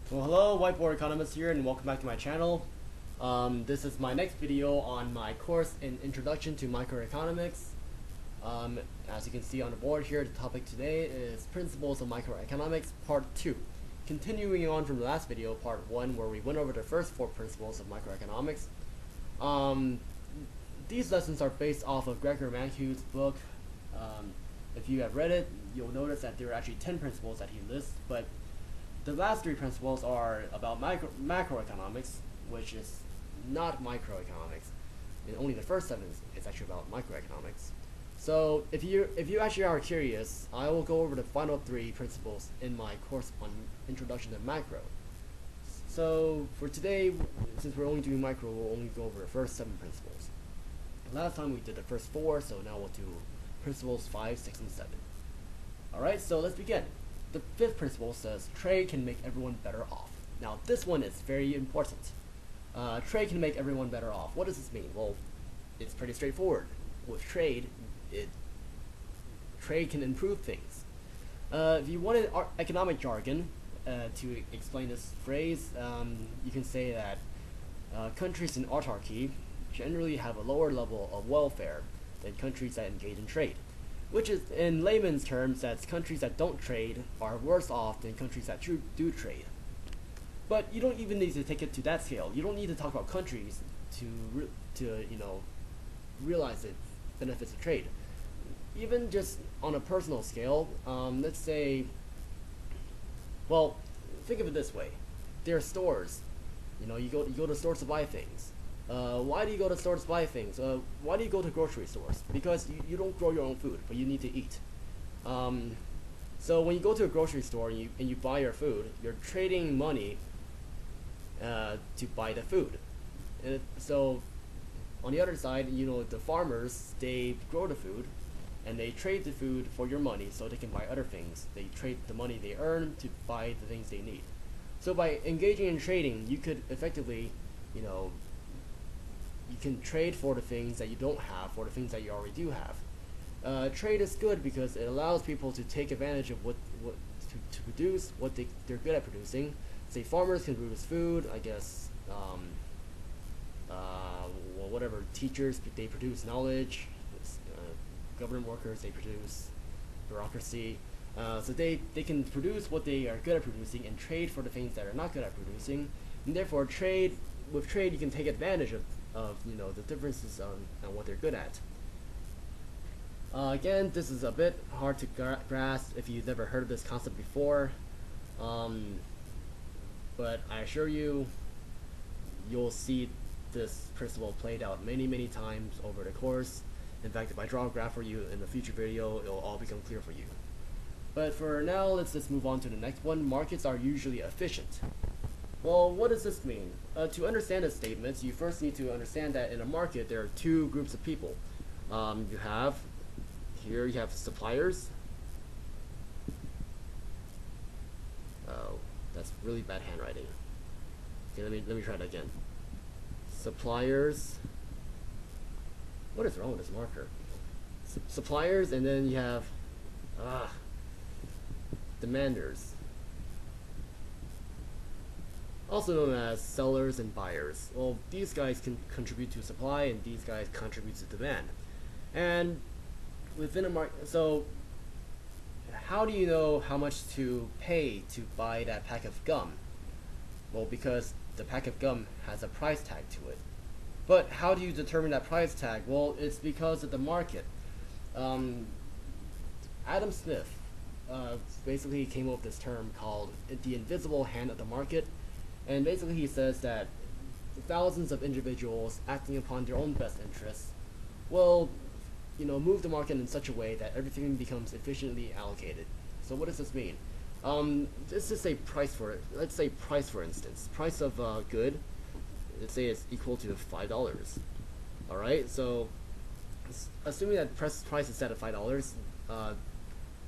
Well, hello, Whiteboard Economist here, and welcome back to my channel. This is my next video on my course in Introduction to Microeconomics. As you can see on the board here, the topic today is Principles of Microeconomics, Part 2. Continuing on from the last video, Part 1, where we went over the first 4 principles of microeconomics. These lessons are based off of Gregor Mankiw's book. If you have read it, you'll notice that there are actually 10 principles that he lists, but the last 3 principles are about macroeconomics, which is not microeconomics, and only the first 7 is actually about microeconomics. So if you actually are curious, I will go over the final 3 principles in my course on Introduction to Macro. So for today, since we're only doing micro, we'll only go over the first 7 principles. Last time we did the first 4, so now we'll do principles 5, 6, and 7. Alright, so let's begin. The 5th principle says trade can make everyone better off. Now this one is very important. Trade can make everyone better off. What does this mean? Well, it's pretty straightforward. With trade, trade can improve things. If you wanted economic jargon to explain this phrase, you can say that countries in autarky generally have a lower level of welfare than countries that engage in trade. Which is, in layman's terms, that countries that don't trade are worse off than countries that do trade. But you don't even need to take it to that scale. You don't need to talk about countries to realize the benefits of trade. Even just on a personal scale, let's say, well, think of it this way: there are stores. You go to stores to buy things. Why do you go to stores to buy things? Why do you go to grocery stores? Because you don't grow your own food, but you need to eat. So when you go to a grocery store and you buy your food, you're trading money to buy the food. So on the other side, the farmers, they grow the food and they trade the food for your money so they can buy other things. They trade the money they earn to buy the things they need. So by engaging in trading, you could effectively, you can trade for the things that you don't have, for the things that you already do have. Trade is good because it allows people to take advantage of to produce what they're good at producing. Say farmers can produce food, I guess. Well, whatever, teachers, they produce knowledge. Government workers, they produce bureaucracy. So they can produce what they are good at producing and trade for the things that are not good at producing. And therefore, with trade, you can take advantage of the differences on what they're good at. Again, this is a bit hard to grasp if you've never heard of this concept before, but I assure you, you'll see this principle played out many times over the course. In fact, if I draw a graph for you in a future video, it'll all become clear for you. But for now, let's just move on to the next one. Markets are usually efficient. Well, what does this mean? To understand the statements, you first need to understand that in a market there are 2 groups of people. You have suppliers. Oh, that's really bad handwriting. Okay, let me try that again. Suppliers. What is wrong with this marker? Suppliers, and then you have demanders, also known as sellers and buyers. Well, these guys can contribute to supply and these guys contribute to demand. And within a market, so how do you know how much to pay to buy that pack of gum? Well, because the pack of gum has a price tag to it. But how do you determine that price tag? Well, it's because of the market. Adam Smith basically came up with this term called the invisible hand of the market. And basically he says that thousands of individuals acting upon their own best interests will, move the market in such a way that everything becomes efficiently allocated. So what does this mean? Let's just say price for it. Let's say price, for instance. Price of a good, let's say it's equal to $5. Alright, so assuming that price is set at $5,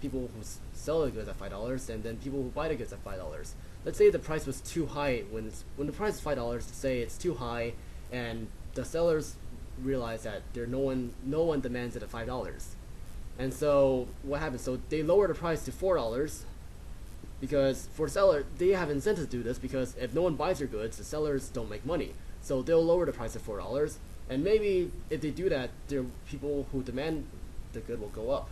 people who sell the goods at $5, and then people who buy the goods at $5. Let's say the price was too high. When the price is $5, say it's too high, and the sellers realize that no one demands it at $5, and so what happens? So they lower the price to $4, because for seller, they have incentive to do this because if no one buys their goods, the sellers don't make money. So they'll lower the price to $4, and maybe if they do that, the people who demand the good will go up.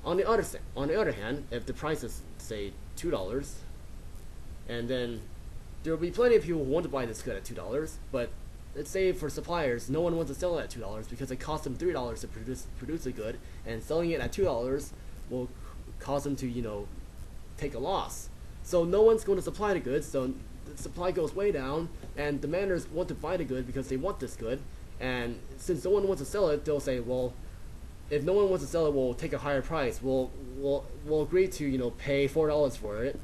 On the other hand, if the price is say $2, and then there will be plenty of people who want to buy this good at $2, but let's say for suppliers, no one wants to sell it at $2 because it costs them $3 to produce a good, and selling it at $2 will cause them to take a loss. So no one's going to supply the goods, so the supply goes way down, and demanders want to buy the good because they want this good, and since no one wants to sell it, they'll say, well, if no one wants to sell it, we'll take a higher price. We'll agree to pay $4 for it,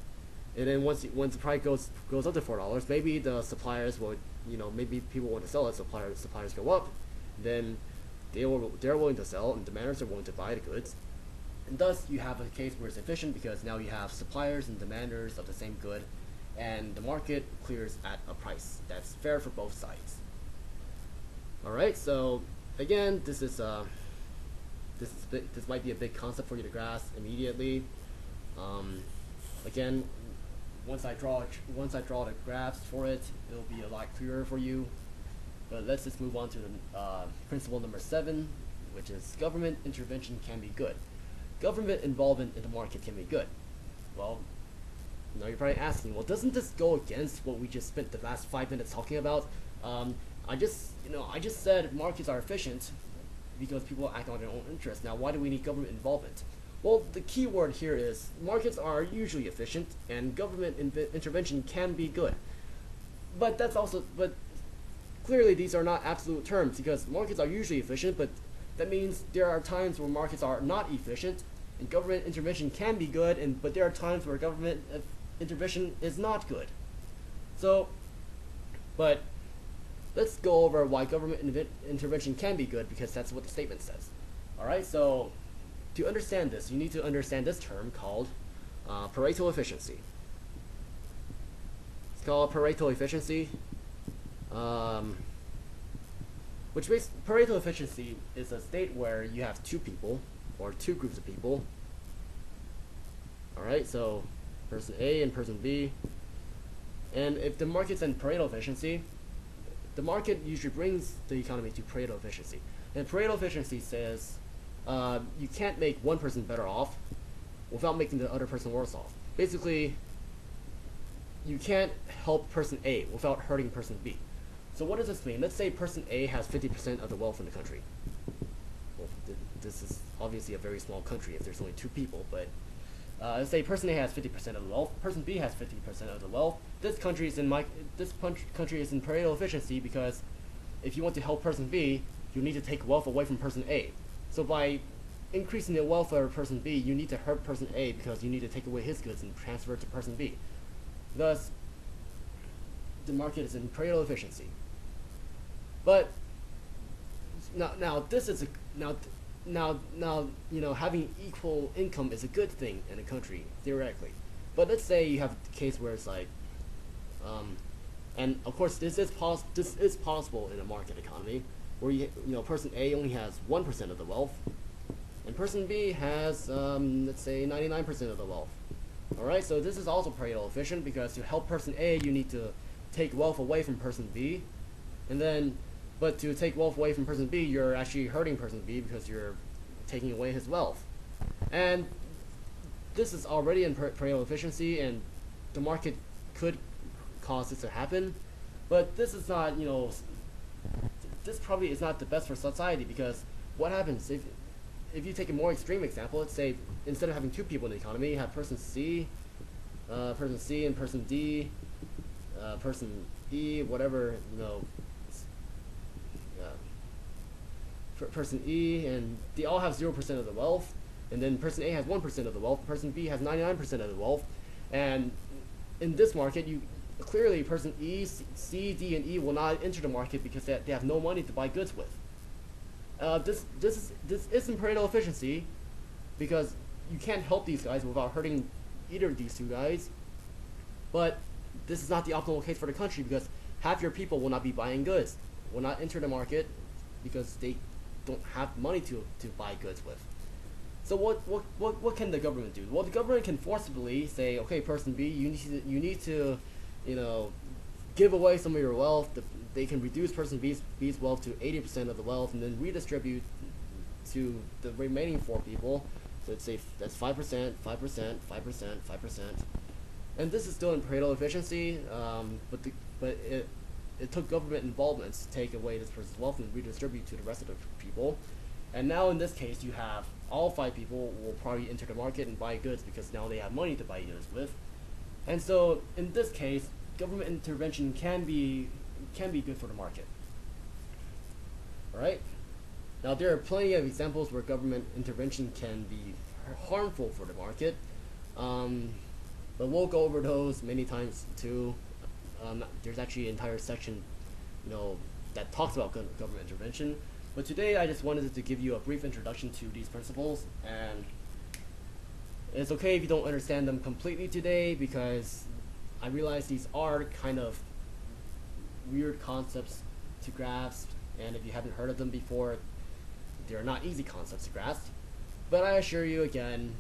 and then once the price goes up to $4, maybe the suppliers will maybe people want to sell it, suppliers go up, then they're willing to sell, and demanders are willing to buy the goods. And thus, you have a case where it's efficient because now you have suppliers and demanders of the same good, and the market clears at a price that's fair for both sides. All right, so again, this might be a big concept for you to grasp immediately. Again, once I draw the graphs for it, it'll be a lot clearer for you. But let's just move on to the principle number 7, which is government intervention can be good. Government involvement in the market can be good. Well, you're probably asking, well, doesn't this go against what we just spent the last 5 minutes talking about? I just said markets are efficient because people act on their own interest. Now, why do we need government involvement? Well, the key word here is markets are usually efficient, and government intervention can be good. But clearly these are not absolute terms because markets are usually efficient, but that means there are times where markets are not efficient, and government intervention can be good, but there are times where government intervention is not good. So, but let's go over why government intervention can be good, because that's what the statement says. Alright, so to understand this, you need to understand this term called Pareto efficiency. It's called Pareto efficiency. Pareto efficiency is a state where you have two people, or two groups of people. Alright, so person A and person B. And if the market's in Pareto efficiency, the market usually brings the economy to Pareto efficiency. And Pareto efficiency says you can't make one person better off without making the other person worse off. Basically, you can't help person A without hurting person B. So what does this mean? Let's say person A has 50% of the wealth in the country. Well, this is obviously a very small country if there's only two people, but let's say person A has 50% of the wealth, person B has 50% of the wealth. This country is in Pareto efficiency because if you want to help person B, you need to take wealth away from person A. So by increasing the welfare of person B, you need to hurt person A because you need to take away his goods and transfer it to person B. Thus, the market is in Pareto efficiency. But now having equal income is a good thing in a country theoretically. But let's say you have a case where it's like, and of course this is possible in a market economy, where person A only has 1% of the wealth, and person B has let's say 99% of the wealth. All right, so this is also Pareto efficient because to help person A, you need to take wealth away from person B, but to take wealth away from person B, you're actually hurting person B because you're taking away his wealth. And this is already in Pareto efficiency, and the market could cause this to happen. But this is not, this probably is not the best for society, because what happens if you take a more extreme example? Let's say instead of having two people in the economy, you have person C and person D, person E, whatever, person E, and they all have 0% of the wealth, and then person A has 1% of the wealth, person B has 99% of the wealth, and in this market, clearly person E, C, D, and E will not enter the market because they have no money to buy goods with. This isn't Pareto efficiency, because you can't help these guys without hurting either of these two guys. But this is not the optimal case for the country, because half your people will not be buying goods, will not enter the market because they don't have money to buy goods with. So what can the government do? Well, the government can forcibly say, okay, person B, you need to, you know, give away some of your wealth. They can reduce person B's wealth to 80% of the wealth, and then redistribute to the remaining 4 people. So let's say that's 5%, 5%, 5%, 5%, and this is still in Pareto efficiency. But it took government involvement to take away this person's wealth and redistribute to the rest of the people. And now in this case, you have all 5 people will probably enter the market and buy goods because now they have money to buy goods with. And so in this case, government intervention can be good for the market. All right. Now there are plenty of examples where government intervention can be harmful for the market, but we'll go over those many times too. There's actually an entire section, that talks about government intervention. But today I just wanted to give you a brief introduction to these principles, and it's okay if you don't understand them completely today, because I realize these are kind of weird concepts to grasp, and if you haven't heard of them before, they're not easy concepts to grasp. But I assure you again,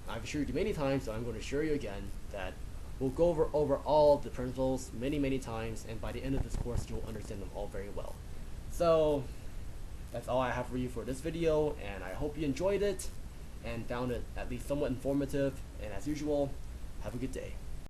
I've assured you many times, so I'm going to assure you again that we'll go over all of the principles many times, and by the end of this course you'll understand them all very well. So that's all I have for you for this video, and I hope you enjoyed it and found it at least somewhat informative, and as usual, have a good day.